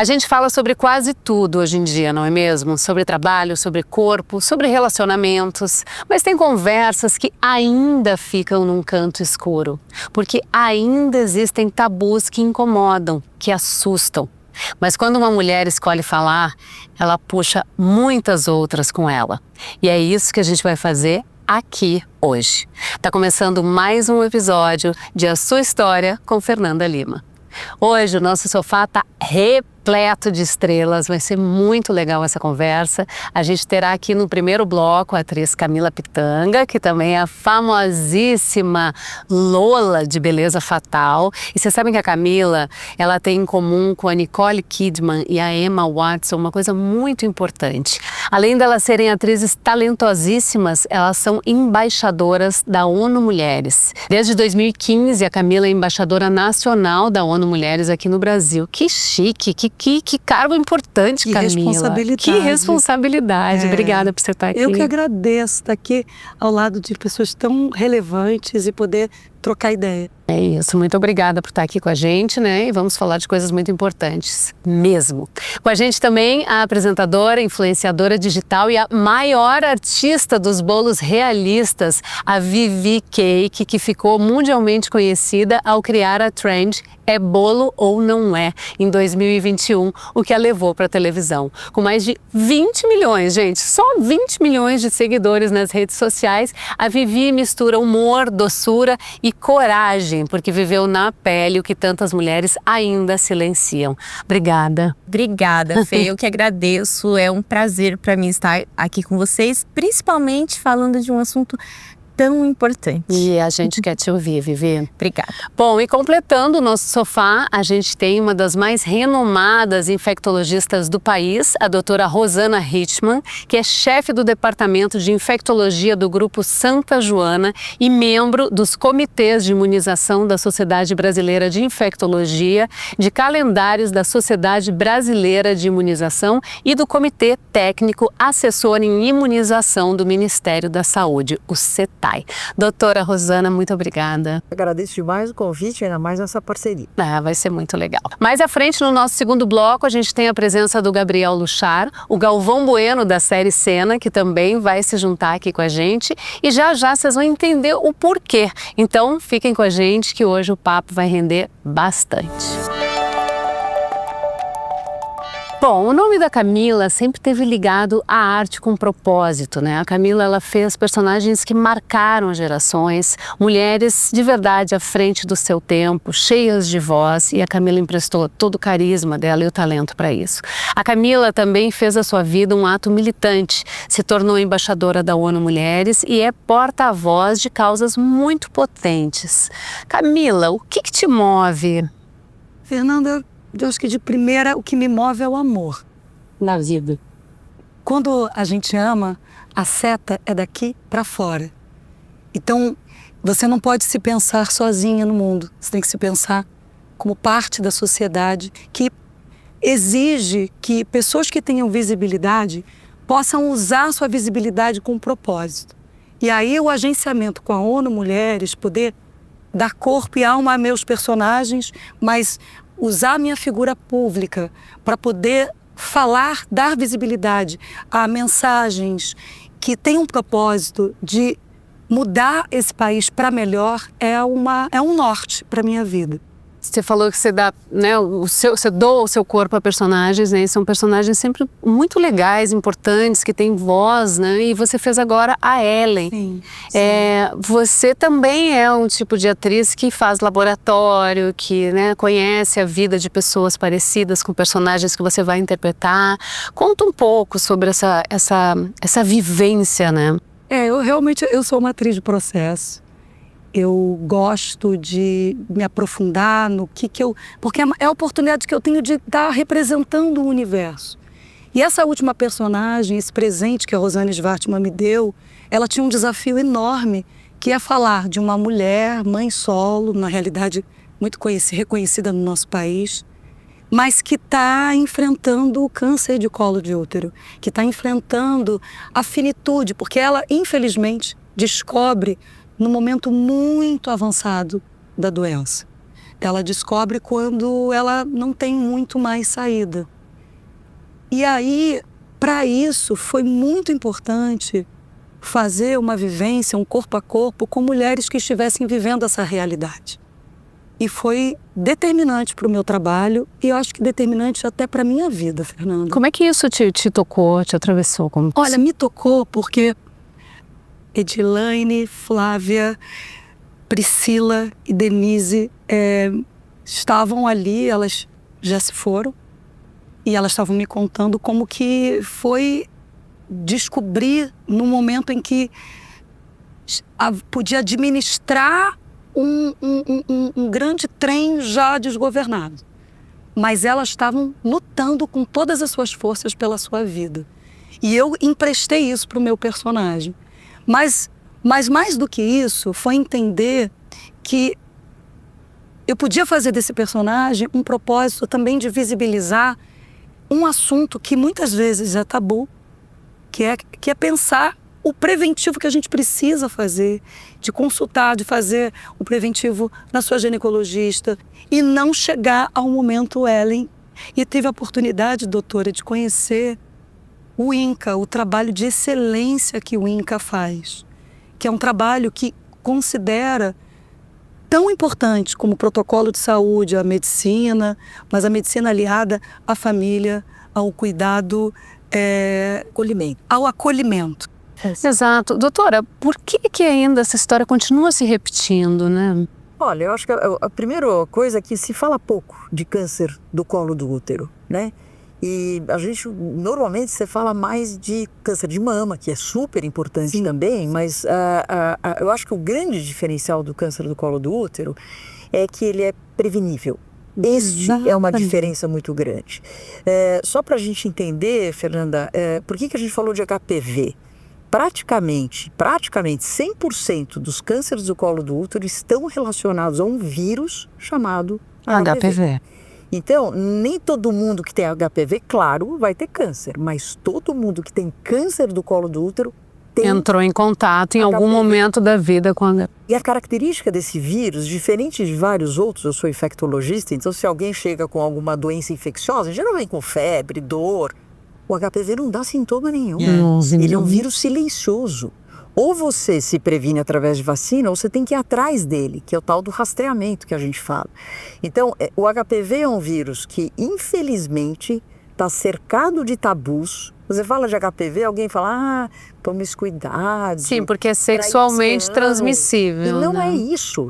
A gente fala sobre quase tudo hoje em dia, não é mesmo? Sobre trabalho, sobre corpo, sobre relacionamentos. Mas tem conversas que ainda ficam num canto escuro, porque ainda existem tabus que incomodam, que assustam. Mas quando uma mulher escolhe falar, ela puxa muitas outras com ela. E é isso que a gente vai fazer aqui hoje. Tá começando mais um episódio de A Sua História com Fernanda Lima. Hoje o nosso sofá tá repleto de estrelas, vai ser muito legal essa conversa. A gente terá aqui no primeiro bloco a atriz Camila Pitanga, que também é a famosíssima Lola de Beleza Fatal. E vocês sabem que a Camila, ela tem em comum com a Nicole Kidman e a Emma Watson uma coisa muito importante. Além delas serem atrizes talentosíssimas, elas são embaixadoras da ONU Mulheres. Desde 2015, a Camila é embaixadora nacional da ONU Mulheres aqui no Brasil. Que chique, que cargo importante, Camila. Que responsabilidade. Que responsabilidade. Obrigada por você estar aqui. Eu que agradeço estar aqui ao lado de pessoas tão relevantes e poder trocar ideia. É isso, muito obrigada por estar aqui com a gente, né? E vamos falar de coisas muito importantes, mesmo. Com a gente também a apresentadora, influenciadora digital e a maior artista dos bolos realistas, a Vivi Cake, que ficou mundialmente conhecida ao criar a trend É Bolo ou Não É, em 2021, o que a levou para a televisão. Com mais de 20 milhões, gente, só 20 milhões de seguidores nas redes sociais, a Vivi mistura humor, doçura e coragem, porque viveu na pele o que tantas mulheres ainda silenciam. Obrigada. Obrigada, Fê. Eu que agradeço. É um prazer para mim estar aqui com vocês, principalmente falando de um assunto tão importante. E a gente quer te ouvir, Vivi. Obrigada. Bom, e completando o nosso sofá, a gente tem uma das mais renomadas infectologistas do país, a doutora Rosana Hitchman, que é chefe do Departamento de Infectologia do Grupo Santa Joana e membro dos comitês de imunização da Sociedade Brasileira de Infectologia, de calendários da Sociedade Brasileira de Imunização e do Comitê Técnico Assessor em Imunização do Ministério da Saúde, o CETAI. Doutora Rosana, muito obrigada. Agradeço demais o convite, ainda mais nessa parceria. Vai ser muito legal. Mais à frente, no nosso segundo bloco, a gente tem a presença do Gabriel Luchar, o Galvão Bueno da série Cena, que também vai se juntar aqui com a gente. E já já vocês vão entender o porquê. Então, fiquem com a gente que hoje o papo vai render bastante. Bom, o nome da Camila sempre esteve ligado à arte com propósito, né? A Camila, ela fez personagens que marcaram gerações, mulheres de verdade à frente do seu tempo, cheias de voz, e a Camila emprestou todo o carisma dela e o talento para isso. A Camila também fez da sua vida um ato militante, se tornou embaixadora da ONU Mulheres e é porta-voz de causas muito potentes. Camila, o que te move? Fernanda, eu acho que de primeira o que me move é o amor na vida. Quando a gente ama, a seta é daqui para fora. Então, você não pode se pensar sozinha no mundo. Você tem que se pensar como parte da sociedade que exige que pessoas que tenham visibilidade possam usar sua visibilidade com propósito. E aí o agenciamento com a ONU Mulheres, poder dar corpo e alma a meus personagens, mas usar a minha figura pública para poder falar, dar visibilidade a mensagens que têm um propósito de mudar esse país para melhor é um norte para a minha vida. Você falou que você dá, né, você doa o seu corpo a personagens, né? E são personagens sempre muito legais, importantes, que têm voz, né? E você fez agora a Ellen. Sim. Você também é um tipo de atriz que faz laboratório, que, né, conhece a vida de pessoas parecidas com personagens que você vai interpretar. Conta um pouco sobre essa vivência, né? Eu sou uma atriz de processo. Eu gosto de me aprofundar no que eu... Porque é a oportunidade que eu tenho de estar representando o universo. E essa última personagem, esse presente que a Rosane Schwartzman me deu, ela tinha um desafio enorme, que é falar de uma mulher, mãe solo, na realidade muito reconhecida no nosso país, mas que está enfrentando o câncer de colo de útero, que está enfrentando a finitude, porque ela, infelizmente, descobre no momento muito avançado da doença. Ela descobre quando ela não tem muito mais saída. E aí, para isso, foi muito importante fazer uma vivência, um corpo a corpo, com mulheres que estivessem vivendo essa realidade. E foi determinante para o meu trabalho e eu acho que determinante até para a minha vida, Fernanda. Como é que isso te tocou, te atravessou? Olha, me tocou porque Edilaine, Flávia, Priscila e Denise estavam ali, elas já se foram, e elas estavam me contando como que foi descobrir no momento em que podia administrar um grande trem já desgovernado. Mas elas estavam lutando com todas as suas forças pela sua vida. E eu emprestei isso para o meu personagem. Mas mais do que isso, foi entender que eu podia fazer desse personagem um propósito também de visibilizar um assunto que muitas vezes é tabu, que é pensar o preventivo que a gente precisa fazer, de consultar, de fazer o preventivo na sua ginecologista e não chegar ao momento Ellen. E teve a oportunidade, doutora, de conhecer o INCA, o trabalho de excelência que o INCA faz, que é um trabalho que considera tão importante como o protocolo de saúde, a medicina, mas a medicina aliada à família, ao cuidado, ao acolhimento. Exato. Doutora, por que ainda essa história continua se repetindo, né? Olha, eu acho que a primeira coisa é que se fala pouco de câncer do colo do útero, né? E a gente, normalmente, você fala mais de câncer de mama, que é super importante Sim. também, mas eu acho que o grande diferencial do câncer do colo do útero é que ele é prevenível. Este é uma diferença muito grande. Só para a gente entender, Fernanda, por que a gente falou de HPV? Praticamente 100% dos cânceres do colo do útero estão relacionados a um vírus chamado HPV. Então, nem todo mundo que tem HPV, claro, vai ter câncer, mas todo mundo que tem câncer do colo do útero entrou em contato em algum momento da vida com a HPV. E a característica desse vírus, diferente de vários outros, eu sou infectologista, então se alguém chega com alguma doença infecciosa, geralmente com febre, dor, o HPV não dá sintoma nenhum. Ele é um vírus silencioso. Ou você se previne através de vacina, ou você tem que ir atrás dele, que é o tal do rastreamento que a gente fala. Então, o HPV é um vírus que, infelizmente, está cercado de tabus. Você fala de HPV, alguém fala, promiscuidade. Sim, porque é sexualmente transmissível. E não né?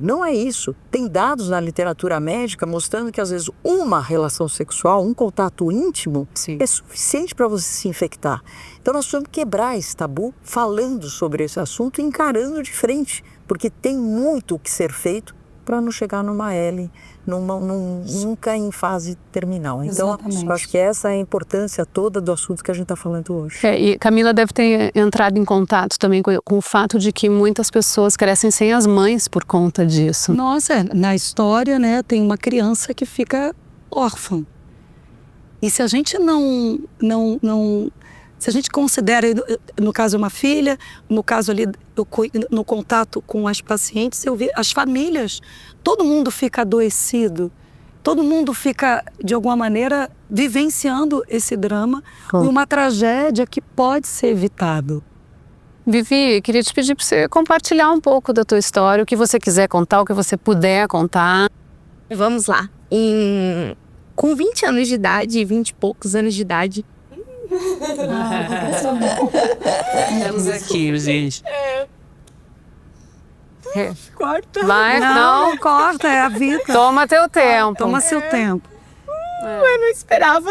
não é isso. Tem dados na literatura médica mostrando que, às vezes, uma relação sexual, um contato íntimo, Sim. é suficiente para você se infectar. Então, nós precisamos quebrar esse tabu falando sobre esse assunto e encarando de frente, porque tem muito o que ser feito para não chegar numa L, nunca em fase terminal. Então, eu acho que essa é a importância toda do assunto que a gente está falando hoje. E Camila deve ter entrado em contato também com o fato de que muitas pessoas crescem sem as mães por conta disso. Nossa, na história, né, tem uma criança que fica órfã. E se a gente se a gente considera, no caso uma filha, no caso ali, no contato com as pacientes, eu vi as famílias, todo mundo fica adoecido, todo mundo fica, de alguma maneira, vivenciando esse drama e uma tragédia que pode ser evitada. Vivi, queria te pedir para você compartilhar um pouco da tua história, o que você quiser contar, o que você puder contar. Vamos lá. Com 20 anos de idade, 20 e poucos anos de idade, Estamos aqui, gente. Corta. Vai, Não, corta, é a vida. Toma teu tempo. Toma seu tempo. Eu não esperava.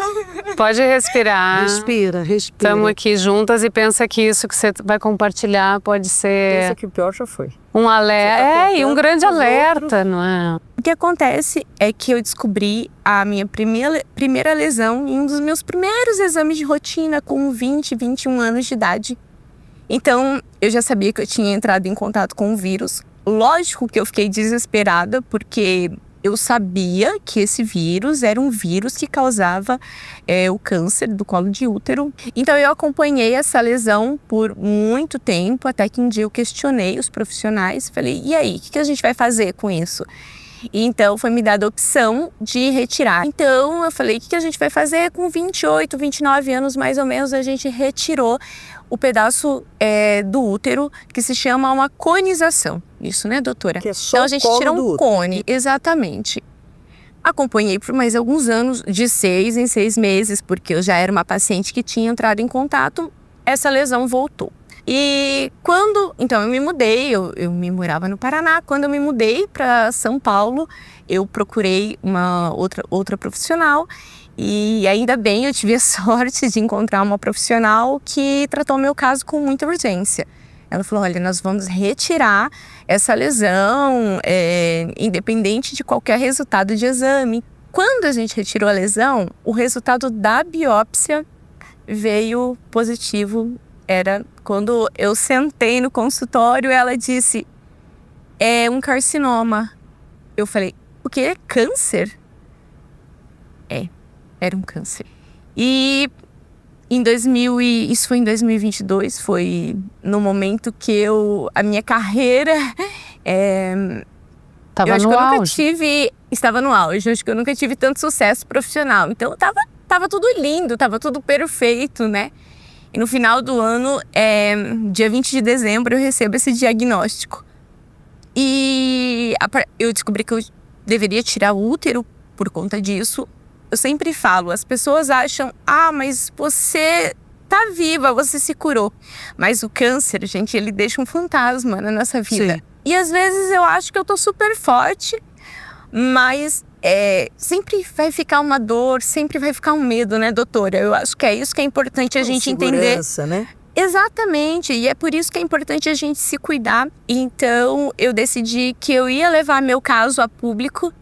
Pode respirar. Respira. Estamos aqui juntas e pensa que isso que você vai compartilhar pode ser... Pensa que o pior já foi. Um alerta. E um grande alerta, não é? O que acontece é que eu descobri a minha primeira lesão em um dos meus primeiros exames de rotina com 20, 21 anos de idade. Então, eu já sabia que eu tinha entrado em contato com o vírus. Lógico que eu fiquei desesperada, porque eu sabia que esse vírus era um vírus que causava o câncer do colo de útero. Então, eu acompanhei essa lesão por muito tempo, até que um dia eu questionei os profissionais. Falei, e aí, o que a gente vai fazer com isso? E então foi me dada a opção de retirar. Então eu falei, o que a gente vai fazer? Com 28, 29 anos mais ou menos, a gente retirou o pedaço do útero que se chama uma conização. Isso, né, doutora? Que é só então a gente o colo tira do um útero. cone, exatamente. Acompanhei por mais alguns anos, de 6 em 6 meses, porque eu já era uma paciente que tinha entrado em contato, essa lesão voltou. E então eu me mudei, eu me morava no Paraná. Quando eu me mudei para São Paulo, eu procurei uma outra profissional e ainda bem eu tive a sorte de encontrar uma profissional que tratou meu caso com muita urgência. Ela falou, olha, nós vamos retirar essa lesão, independente de qualquer resultado de exame. Quando a gente retirou a lesão, o resultado da biópsia veio positivo. Era quando eu sentei no consultório, ela disse, é um carcinoma. Eu falei, o que? É câncer? Era um câncer. E isso foi em 2022, foi no momento que a minha carreira estava no auge. Eu acho que eu nunca tive tanto sucesso profissional. Então tava tudo lindo, tava tudo perfeito, né? E no final do ano, dia 20 de dezembro, eu recebo esse diagnóstico. E eu descobri que eu deveria tirar o útero por conta disso. Eu sempre falo, as pessoas acham, mas você tá viva, você se curou. Mas o câncer, gente, ele deixa um fantasma na nossa vida. Sim. E às vezes eu acho que eu tô super forte, mas sempre vai ficar uma dor, sempre vai ficar um medo, né, doutora? Eu acho que é isso que é importante a gente entender. Né? Exatamente, e é por isso que é importante a gente se cuidar. Então eu decidi que eu ia levar meu caso a público,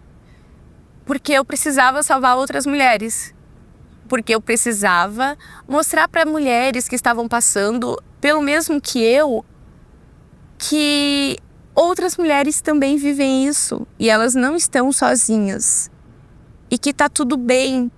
porque eu precisava salvar outras mulheres. Porque eu precisava mostrar para mulheres que estavam passando pelo mesmo que eu, que outras mulheres também vivem isso e elas não estão sozinhas e que tá tudo bem.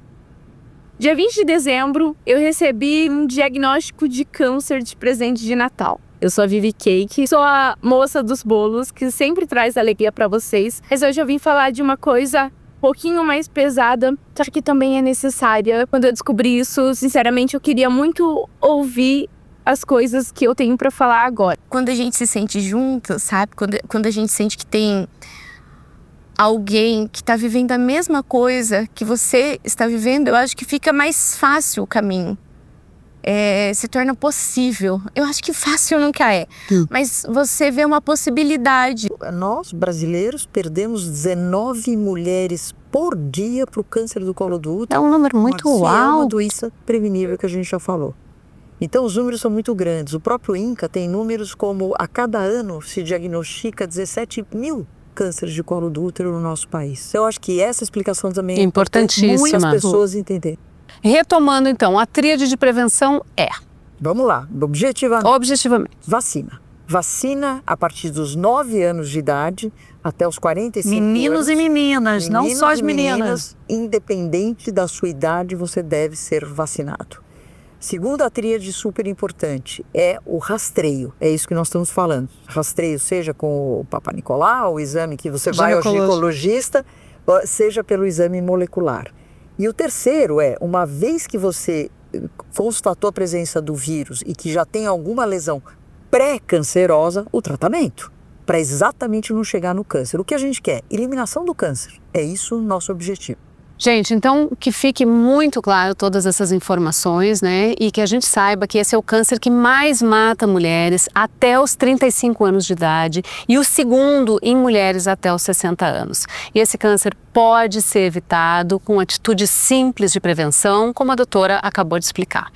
Dia 20 de dezembro, eu recebi um diagnóstico de câncer de presente de Natal. Eu sou a Vivi Cake, sou a moça dos bolos que sempre traz alegria para vocês. Mas hoje eu vim falar de uma coisa um pouquinho mais pesada, só que também é necessária. Quando eu descobri isso, sinceramente, eu queria muito ouvir as coisas que eu tenho para falar agora. Quando a gente se sente junto, sabe? Quando a gente sente que tem alguém que está vivendo a mesma coisa que você está vivendo, eu acho que fica mais fácil o caminho. Se torna possível. Eu acho que fácil nunca é, mas você vê uma possibilidade. Nós, brasileiros, perdemos 19 mulheres por dia para o câncer do colo do útero. É um número muito É uma alto. doença prevenível que a gente já falou. Então, os números são muito grandes. O próprio INCA tem números como a cada ano se diagnostica 17 mil cânceres de colo do útero no nosso país. Eu acho que essa explicação também é Importantíssima. Muitas pessoas entenderem. Retomando então, a tríade de prevenção Vamos lá, objetivamente. objetivamente, Vacina a partir dos 9 anos de idade até os 45 Meninos anos. e meninas, não só as e meninas. Independente da sua idade, você deve ser vacinado. Segunda tríade super importante é o rastreio. É isso que nós estamos falando. Rastreio seja com o Papa Nicolau, o exame que você vai ao ginecologista, seja pelo exame molecular. E o terceiro uma vez que você constatou a presença do vírus e que já tem alguma lesão pré-cancerosa, o tratamento, para exatamente não chegar no câncer. O que a gente quer? Eliminação do câncer. É isso o nosso objetivo. Gente, então que fique muito claro todas essas informações, né? E que a gente saiba que esse é o câncer que mais mata mulheres até os 35 anos de idade e o segundo em mulheres até os 60 anos. E esse câncer pode ser evitado com atitudes simples de prevenção, como a doutora acabou de explicar.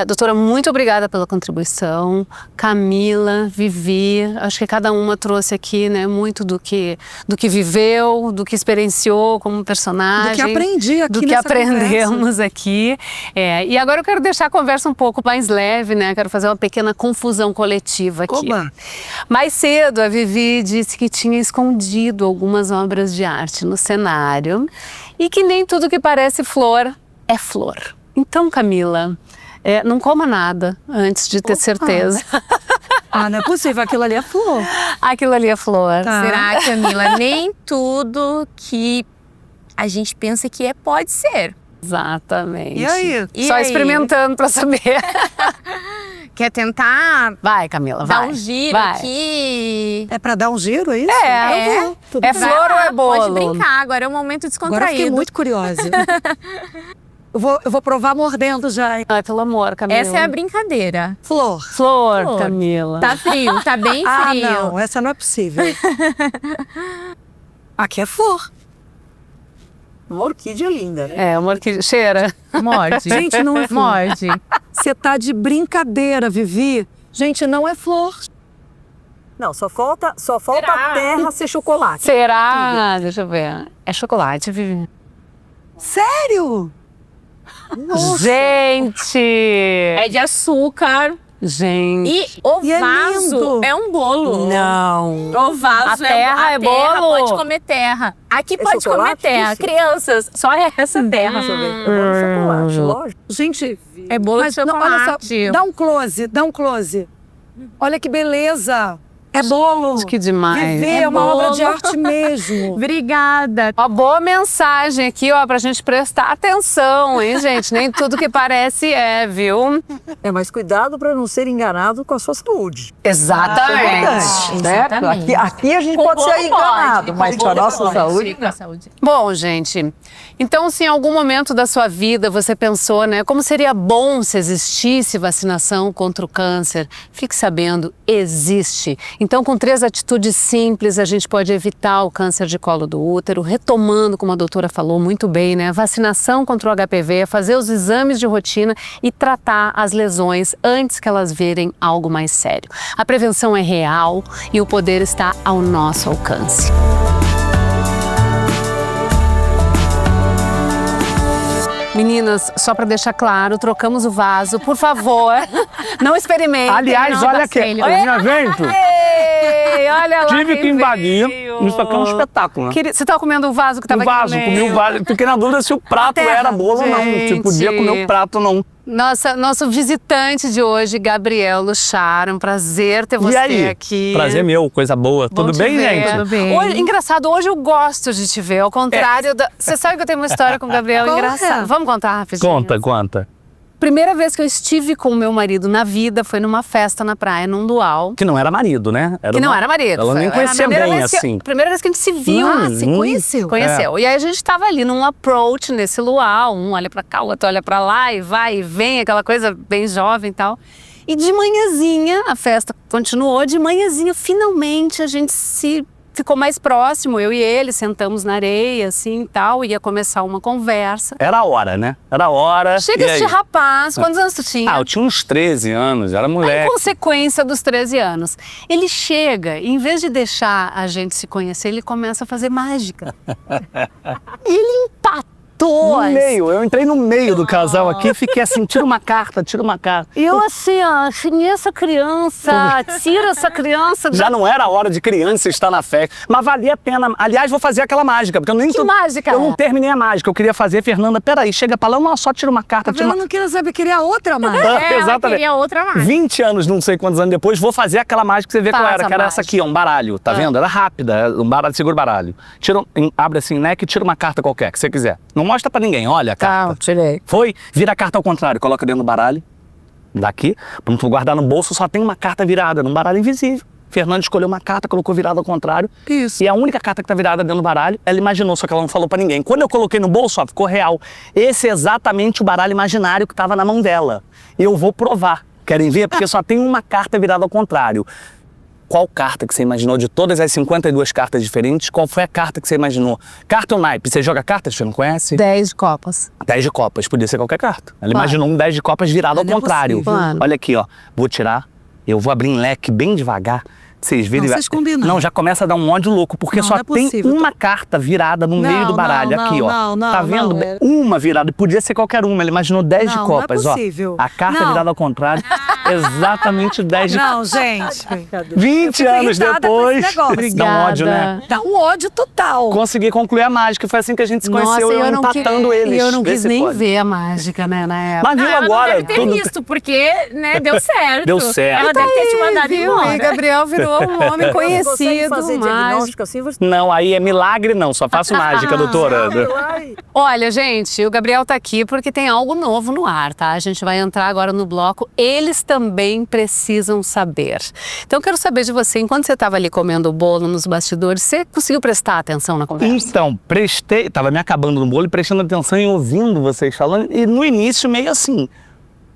Doutora, muito obrigada pela contribuição. Camila, Vivi, acho que cada uma trouxe aqui, né, muito do que viveu, do que experienciou como personagem. Do que aprendi aqui do que aprendemos aqui. E agora eu quero deixar a conversa um pouco mais leve, né? Quero fazer uma pequena confusão coletiva aqui. Oba. Mais cedo, a Vivi disse que tinha escondido algumas obras de arte no cenário e que nem tudo que parece flor é flor. Então, Camila, não coma nada antes de ter certeza. Ah, não é possível, aquilo ali é flor. Aquilo ali é flor. Tá. Será, Camila? Nem tudo que a gente pensa que pode ser. Exatamente. E aí? E Só aí? experimentando pra saber. Quer tentar Vai, Camila, dar vai. um giro vai. aqui? É pra dar um giro, é isso? É. Eu vou. Tudo É bem. flor ou é bolo? Pode brincar, agora é um momento Agora eu descontraído. fiquei muito curiosa. eu vou provar mordendo já. Hein? Ai, pelo amor, Camila. Essa é a brincadeira. Flor. Flor, Flor. Camila. Tá frio, tá bem Ah, frio. não, essa não é possível. Aqui é flor. Uma orquídea linda, né? É, uma orquídea. Cheira. Morde. Gente, não é flor. Morde. Você tá de brincadeira, Vivi. Gente, não é flor. Não, só falta a terra ser chocolate. Será? Deixa eu ver. É chocolate, Vivi. Sério? Gente! É de açúcar. Gente. E o E é vaso lindo. é um bolo. Não. O vaso A terra é terra bolo? pode comer terra. Aqui pode comer chocolate, terra. isso? Crianças, só essa terra. Deixa eu ver. Bolo de chocolate, lógico. Gente, É bolo de não, olha só, chocolate. dá um close. Olha que beleza. É bolo. Que demais. Vivi, É é uma bolo. obra de arte mesmo. Obrigada. Uma boa mensagem aqui, ó, pra gente prestar atenção, hein, gente? Nem tudo que parece é, viu? É, mas cuidado para não ser enganado com a sua saúde. Exatamente. Né? Exatamente. Aqui a gente Com pode bolo ser enganado, pode, mas com com a bolo nossa pode. saúde, Com a saúde. Bom, gente, então se em algum momento da sua vida você pensou, né, como seria bom se existisse vacinação contra o câncer, fique sabendo, existe. Então, com 3 atitudes simples, a gente pode evitar o câncer de colo do útero, retomando, como a doutora falou muito bem, né, vacinação contra o HPV, fazer os exames de rotina e tratar as lesões antes que elas virem algo mais sério. A prevenção é real e o poder está ao nosso alcance. Meninas, só para deixar claro, trocamos o vaso, por favor. Não experimentem. Aliás, não, olha tá aqui, sério. em evento, Ei, olha lá tive quem que invadir. veio. Isso aqui é um espetáculo, né? Você tava comendo o vaso que tava O vaso, aqui no comi meio? o vaso. Fiquei na dúvida se o prato terra, era bolo ou não. Se podia gente. comer o prato ou não. Nosso visitante de hoje, Gabriel Luchar, um prazer ter você E aí? aqui. Prazer meu, coisa boa. Bom Tudo te bem, ver. gente? Tudo bem. Hoje, engraçado, hoje eu gosto de te ver, ao contrário da... Você sabe que eu tenho uma história com o Gabriel Qual é? engraçada. Vamos contar rapidinho? Conta. Primeira vez que eu estive com o meu marido na vida foi numa festa na praia, num luau. Que não era marido, né? Que não era marido. Ela nem Era a conhecia primeira bem, vez que- assim. Primeira vez que a gente se viu. Você conheceu? Conheceu. E aí a gente tava ali num approach nesse luau. Um olha pra cá, o outro olha pra lá e vai e vem, aquela coisa bem jovem e tal. E de manhãzinha, a festa continuou, de manhãzinha, finalmente a gente ficou mais próximo, eu e ele, sentamos na areia, assim e tal, ia começar uma conversa. Era a hora, né? Era a hora. Chega E este aí? rapaz, quantos anos tu tinha? Ah, eu tinha uns 13 anos, era Em moleque. consequência dos 13 anos. Ele chega, e em vez de deixar a gente se conhecer, ele começa a fazer mágica. Ele empatou. No meio, eu entrei no meio do casal aqui e fiquei assim, tira uma carta. E eu assim, ó, essa criança, tira essa criança. Já não era a hora de criança estar na festa, mas valia a pena. Aliás, vou fazer aquela mágica, porque eu nem... Que mágica Eu não é? terminei a mágica, eu queria fazer, Fernanda, peraí, chega pra lá, não, só tira uma carta, tira Ela uma... não queria saber, queria outra mais. Ah, Ela exatamente. queria outra mais. 20 anos, não sei quantos anos depois, vou fazer aquela mágica que você vê qual Faz era, a que era essa mágica. aqui, ó, um baralho, tá vendo? Era rápida, um baralho, segura o baralho. Abre assim, né, que tira uma carta qualquer, que você quiser. Não mostra pra ninguém, olha a carta. tirei. Foi, vira a carta ao contrário, coloca dentro do baralho, daqui, pra não guardar no bolso, só tem uma carta virada, num baralho invisível. Fernanda escolheu uma carta, colocou virada ao contrário. Isso. E a única carta que tá virada dentro do baralho, ela imaginou, só que ela não falou pra ninguém. Quando eu coloquei no bolso, ó, ficou real. Esse é exatamente o baralho imaginário que tava na mão dela. E eu vou provar. Querem ver? Porque só tem uma carta virada ao contrário. Qual carta que você imaginou de todas as 52 cartas diferentes? Qual foi a carta que você imaginou? Carta ou naipe? Você joga cartas? Você não conhece? 10 copas. 10 de copas, podia ser qualquer carta. Ela Claro. imaginou um 10 de copas virado ao Não é contrário. possível. Claro. Olha aqui, ó. Vou tirar, eu vou abrir em leque bem devagar. Vocês virem. Não, vocês combinam. Não, já começa a dar um ódio louco, porque Não, só não é tem possível. uma carta virada no Não, meio do baralho. não, aqui, ó. não, Tá vendo? não, Uma virada, podia ser qualquer uma. Ele imaginou 10 de Não, não é copas, possível. ó. A carta Não. virada ao contrário. Exatamente 10 de... Não, gente. 20 Eu fico anos irritada com esse depois. negócio. Dá um ódio, né? Dá um ódio total. Consegui concluir a mágica. Foi assim que a gente se conheceu, Nossa, eu não empatando quis, eles. E eu não Vê quis se nem pode. ver a mágica, né, na época. Mas viu Ela agora? não deve ter tudo... visto, porque, né, deu certo. Deu certo. Ela deve ter te mandado Viu? embora. E Gabriel virou um homem Você conhecido, fazer mas... diagnóstico assim, você... Não, aí é milagre não, só faço mágica, doutora. Olha, gente, o Gabriel tá aqui porque tem algo novo no ar, tá? A gente vai entrar agora no bloco. Eles também precisam saber. Então, eu quero saber de você, enquanto você estava ali comendo o bolo nos bastidores, você conseguiu prestar atenção na conversa? Então, tava me acabando no bolo e prestando atenção e ouvindo vocês falando. E no início, meio assim,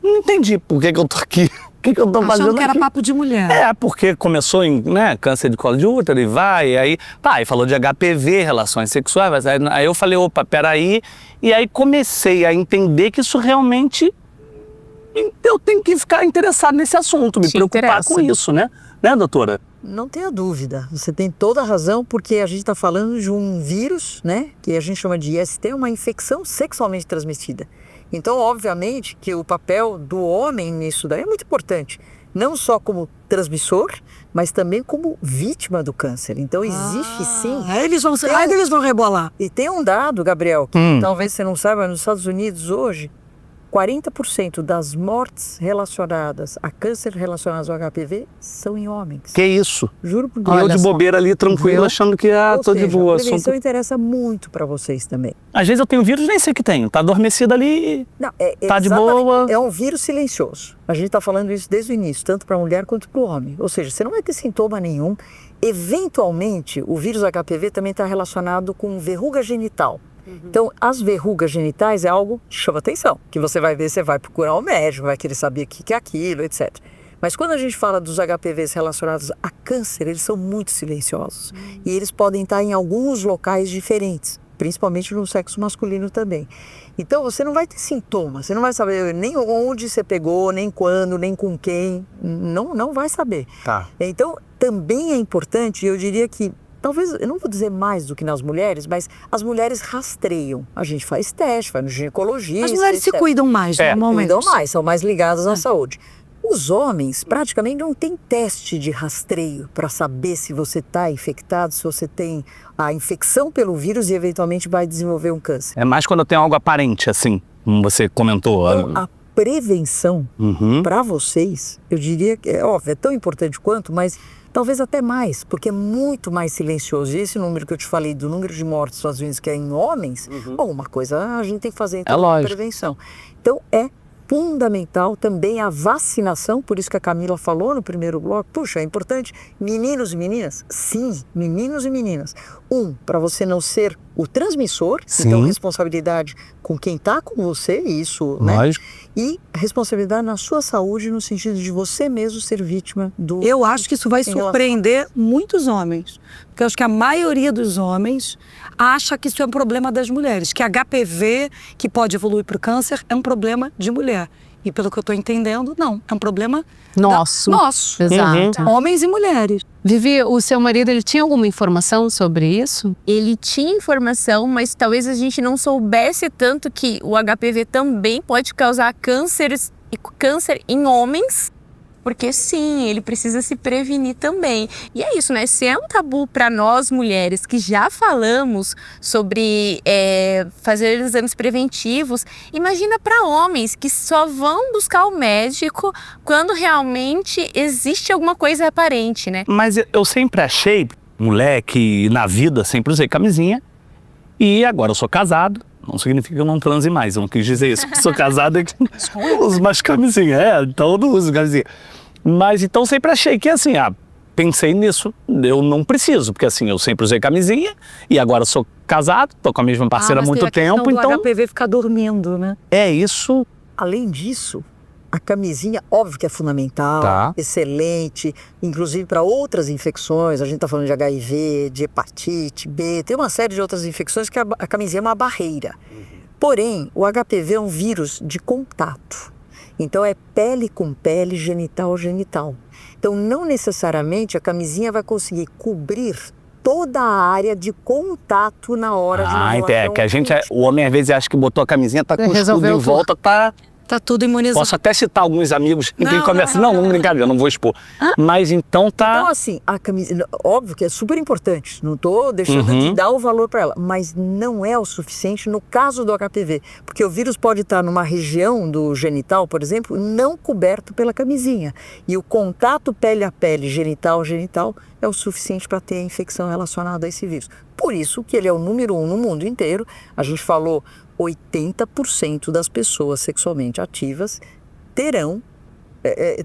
não entendi por que eu tô aqui. O que eu tô Achando fazendo que era aqui? papo de mulher. É, porque começou em, né, câncer de colo de útero e vai, aí, e falou de HPV, relações sexuais, aí eu falei, opa, peraí, e aí comecei a entender que isso realmente, eu tenho que ficar interessado nesse assunto, me preocupar interessa. com isso, né, doutora? Não tenha dúvida, você tem toda a razão, porque a gente está falando de um vírus, né, que a gente chama de IST, uma infecção sexualmente transmitida. Então, obviamente, que o papel do homem nisso daí é muito importante, não só como transmissor, mas também como vítima do câncer. Então, existe sim. Aí eles vão rebolar. E tem um dado, Gabriel, que talvez você não saiba, nos Estados Unidos hoje, 40% das mortes relacionadas a câncer relacionadas ao HPV são em homens. Que isso? Juro por E Deus. eu de bobeira ali, tranquilo, Viu? achando que, Ou tô de seja, boa. a prevenção interessa muito para vocês também. Às vezes eu tenho vírus, nem sei que tenho, tá adormecido ali, Não, tá de exatamente, boa. É um vírus silencioso. A gente está falando isso desde o início, tanto para a mulher quanto para o homem. Ou seja, você não vai ter sintoma nenhum. Eventualmente, o vírus HPV também está relacionado com verruga genital. Então, as verrugas genitais é algo que chama atenção, que você vai ver, você vai procurar um médico, vai querer saber o que é aquilo, etc. Mas quando a gente fala dos HPVs relacionados a câncer, eles são muito silenciosos. E eles podem estar em alguns locais diferentes, principalmente no sexo masculino também. Então, você não vai ter sintomas, você não vai saber nem onde você pegou, nem quando, nem com quem, não vai saber. Tá. Então, também é importante, eu diria que, talvez, eu não vou dizer mais do que nas mulheres, mas as mulheres rastreiam. A gente faz teste, vai no ginecologista. As mulheres se etc. cuidam mais, normalmente. Cuidam mais, são mais ligadas à saúde. Os homens praticamente não têm teste de rastreio para saber se você está infectado, se você tem a infecção pelo vírus e eventualmente vai desenvolver um câncer. É mais quando eu tenho algo aparente, assim, como você comentou. Então, a prevenção para vocês, eu diria que é tão importante quanto, mas talvez até mais, porque é muito mais silencioso. E esse número que eu te falei, do número de mortes, às vezes, que é em homens, uma coisa a gente tem que fazer em termos de prevenção. Então, é fundamental também a vacinação, por isso que a Camila falou no primeiro bloco. Puxa, é importante. Meninos e meninas? Sim, meninos e meninas. Para você não ser o transmissor, então responsabilidade com quem está com você, isso, Lógico. né? E responsabilidade na sua saúde, no sentido de você mesmo ser vítima do... Eu acho que isso vai surpreender muitos homens. Porque eu acho que a maioria dos homens acha que isso é um problema das mulheres. Que HPV, que pode evoluir para o câncer, é um problema de mulher. E pelo que eu estou entendendo, não. É um problema Nosso. nosso. Exato. Homens e mulheres. Vivi, o seu marido, ele tinha alguma informação sobre isso? Ele tinha informação, mas talvez a gente não soubesse tanto que o HPV também pode causar câncer em homens, porque sim, ele precisa se prevenir também. E é isso, né? Se é um tabu para nós mulheres que já falamos sobre fazer exames preventivos, imagina para homens que só vão buscar o médico quando realmente existe alguma coisa aparente, né? Mas eu sempre achei, moleque, na vida, sempre usei camisinha. E agora eu sou casado. Não significa que eu não transe mais, eu não quis dizer isso. Sou casado e não uso mais camisinha. Então eu não uso camisinha. Mas então sempre achei que assim, pensei nisso, eu não preciso, porque assim, eu sempre usei camisinha e agora sou casado, tô com a mesma parceira há muito tempo, então... O HPV ficar dormindo, né? É isso. Além disso, a camisinha, óbvio que é fundamental, excelente, inclusive para outras infecções. A gente está falando de HIV, de hepatite B, tem uma série de outras infecções que a camisinha é uma barreira. Porém, o HPV é um vírus de contato. Então, é pele com pele, genital, genital. Então, não necessariamente a camisinha vai conseguir cobrir toda a área de contato na hora de uma relação que a gente, o homem às vezes acha que botou a camisinha, tá com o escudo Resolveu em volta, tá Tá tudo imunizado. Posso até citar alguns amigos em quem Não, conversa. não, Não, brincadeira, não vou expor. Mas então tá. Então, assim, a camiseta, óbvio que é super importante, não estou deixando de dar o valor para ela, mas não é o suficiente no caso do HPV, porque o vírus pode estar numa região do genital, por exemplo, não coberto pela camisinha. E o contato pele a pele, genital a genital, é o suficiente para ter a infecção relacionada a esse vírus. Por isso que ele é o número 1 no mundo inteiro. A gente falou 80% das pessoas sexualmente ativas terão.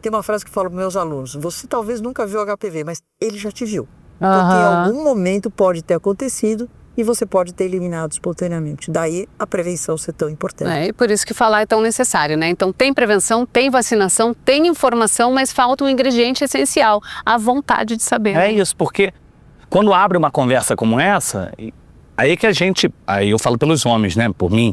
Tem uma frase que eu falo para meus alunos: você talvez nunca viu HPV, mas ele já te viu. Porque em algum momento pode ter acontecido e você pode ter eliminado espontaneamente. Daí a prevenção ser tão importante. E por isso que falar é tão necessário, né? Então tem prevenção, tem vacinação, tem informação, mas falta um ingrediente essencial, a vontade de saber. É isso, porque quando abre uma conversa como essa, aí que a gente, aí eu falo pelos homens, né, por mim,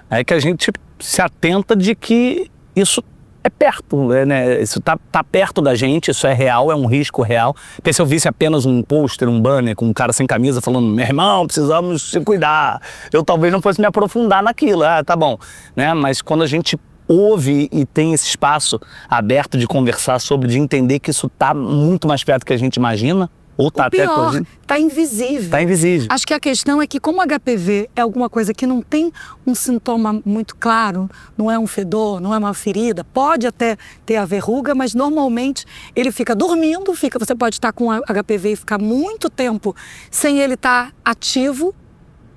aí que a gente se atenta de que isso é perto, né? Isso tá perto da gente, isso é real, é um risco real. Porque se eu visse apenas um pôster, um banner com um cara sem camisa falando, meu irmão, precisamos se cuidar, eu talvez não fosse me aprofundar naquilo, tá bom, né? Mas quando a gente ouve e tem esse espaço aberto de conversar sobre, de entender que isso tá muito mais perto do que a gente imagina, ou tá até Pior, tá invisível. Tá invisível. Acho que a questão é que como HPV é alguma coisa que não tem um sintoma muito claro, não é um fedor, não é uma ferida, pode até ter a verruga, mas normalmente ele fica dormindo, você pode estar com HPV e ficar muito tempo sem ele estar ativo.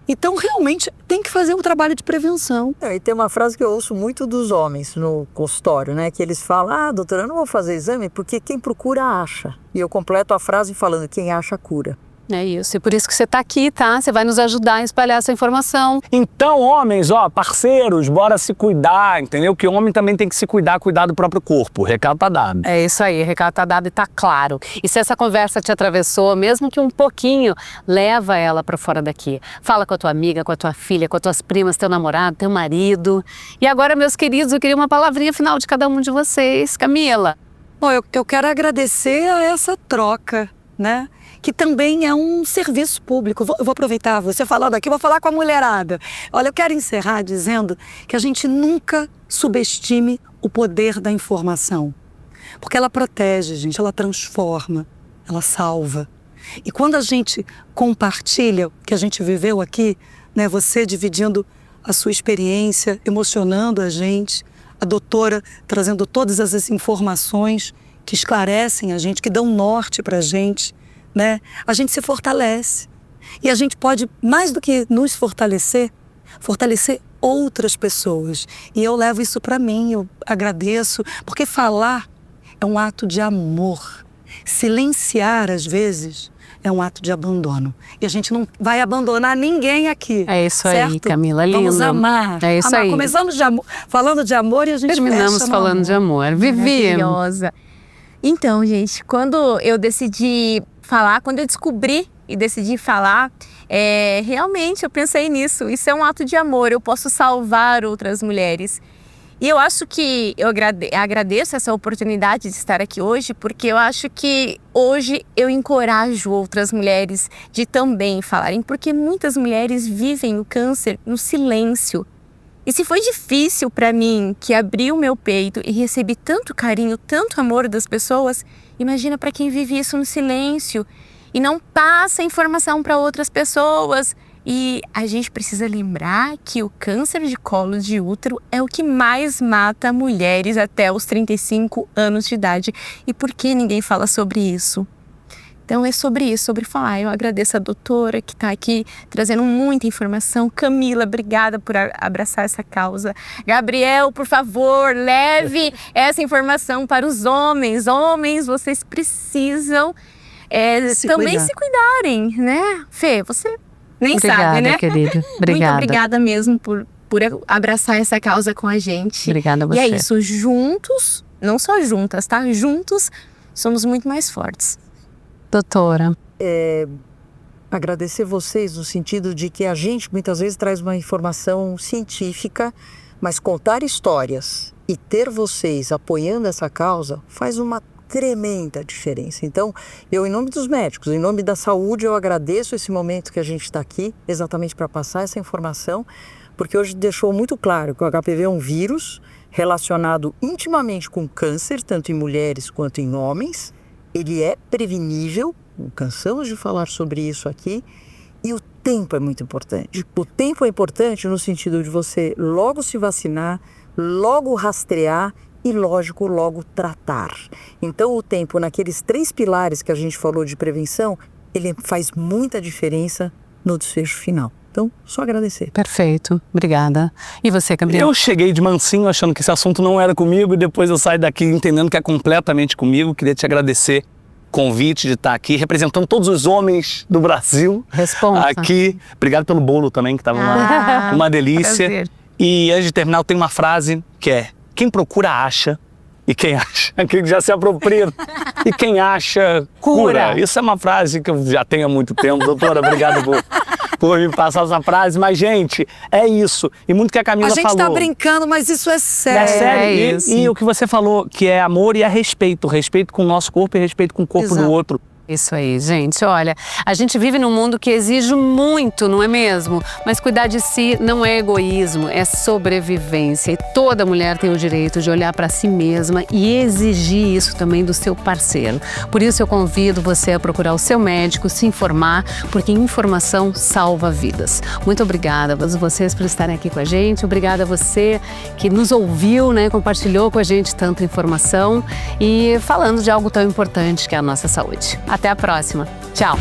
Então, realmente, tem que fazer um trabalho de prevenção. E tem uma frase que eu ouço muito dos homens no consultório, né? Que eles falam, doutora, eu não vou fazer exame porque quem procura acha. E eu completo a frase falando, quem acha cura. É isso, e por isso que você está aqui, tá? Você vai nos ajudar a espalhar essa informação. Então, homens, parceiros, bora se cuidar, entendeu? Que o homem também tem que se cuidar do próprio corpo. O recado tá dado. É isso aí, o recado tá dado e tá claro. E se essa conversa te atravessou, mesmo que um pouquinho, leva ela para fora daqui. Fala com a tua amiga, com a tua filha, com as tuas primas, teu namorado, teu marido. E agora, meus queridos, eu queria uma palavrinha final de cada um de vocês. Camila. Bom, eu quero agradecer a essa troca, né? Que também é um serviço público. Eu vou aproveitar você falando aqui, vou falar com a mulherada. Olha, eu quero encerrar dizendo que a gente nunca subestime o poder da informação. Porque ela protege, gente, ela transforma, ela salva. E quando a gente compartilha o que a gente viveu aqui, né, você dividindo a sua experiência, emocionando a gente, a doutora trazendo todas essas informações que esclarecem a gente, que dão norte pra gente, né? A gente se fortalece. E a gente pode, mais do que nos fortalecer outras pessoas. E eu levo isso para mim, eu agradeço, porque falar é um ato de amor. Silenciar, às vezes, é um ato de abandono. E a gente não vai abandonar ninguém aqui. É isso certo? aí, Camila, lindo. Vamos amar. É isso aí. Começamos falando de amor e a gente terminamos falando de amor. Vivi. Maravilhosa. Então, gente, quando eu decidi falar, quando eu descobri e decidi falar, realmente eu pensei nisso. Isso é um ato de amor, eu posso salvar outras mulheres. E eu acho que eu agradeço essa oportunidade de estar aqui hoje, porque eu acho que hoje eu encorajo outras mulheres de também falarem, porque muitas mulheres vivem o câncer no silêncio. E se foi difícil para mim, que abri o meu peito e recebi tanto carinho, tanto amor das pessoas, imagina para quem vive isso no silêncio e não passa informação para outras pessoas. E a gente precisa lembrar que o câncer de colo de útero é o que mais mata mulheres até os 35 anos de idade. E por que ninguém fala sobre isso? Então é sobre isso, sobre falar. Eu agradeço a doutora que está aqui trazendo muita informação. Camila, obrigada por abraçar essa causa. Gabriel, por favor, leve essa informação para os homens. Homens, vocês precisam também se cuidarem, né? Fê, você nem sabe, né? Querida. Obrigada. Muito obrigada mesmo por abraçar essa causa com a gente. Obrigada a você. E é isso, juntos, não só juntas, tá? Juntos, somos muito mais fortes. Doutora. Agradecer vocês no sentido de que a gente muitas vezes traz uma informação científica, mas contar histórias e ter vocês apoiando essa causa faz uma tremenda diferença. Então, eu, em nome dos médicos, em nome da saúde, eu agradeço esse momento que a gente está aqui, exatamente para passar essa informação, porque hoje deixou muito claro que o HPV é um vírus relacionado intimamente com câncer, tanto em mulheres quanto em homens. Ele é prevenível, cansamos de falar sobre isso aqui, e o tempo é muito importante. O tempo é importante no sentido de você logo se vacinar, logo rastrear e, lógico, logo tratar. Então, o tempo naqueles 3 pilares que a gente falou de prevenção, ele faz muita diferença no desfecho final. Então, só agradecer. Perfeito, obrigada. E você, Gabriel? Eu cheguei de mansinho achando que esse assunto não era comigo e depois eu saio daqui entendendo que é completamente comigo. Queria te agradecer o convite de estar aqui, representando todos os homens do Brasil. Responsa. Aqui. Obrigado pelo bolo também, que estava uma delícia. prazer. E antes de terminar, eu tenho uma frase que é: quem procura acha, e quem acha, quem já se apropria, e quem acha, cura. Isso é uma frase que eu já tenho há muito tempo. Doutora, obrigado por me passar essa frase. Mas, gente, é isso. E muito que a Camila falou. A gente tá brincando, mas isso é sério. É sério. isso. E o que você falou, que é amor e é respeito. Respeito com o nosso corpo e respeito com o corpo do outro. Isso aí, gente. Olha, a gente vive num mundo que exige muito, não é mesmo? Mas cuidar de si não é egoísmo, é sobrevivência. E toda mulher tem o direito de olhar para si mesma e exigir isso também do seu parceiro. Por isso eu convido você a procurar o seu médico, se informar, porque informação salva vidas. Muito obrigada a vocês por estarem aqui com a gente. Obrigada a você que nos ouviu, né, compartilhou com a gente tanta informação e falando de algo tão importante que é a nossa saúde. Até a próxima. Tchau!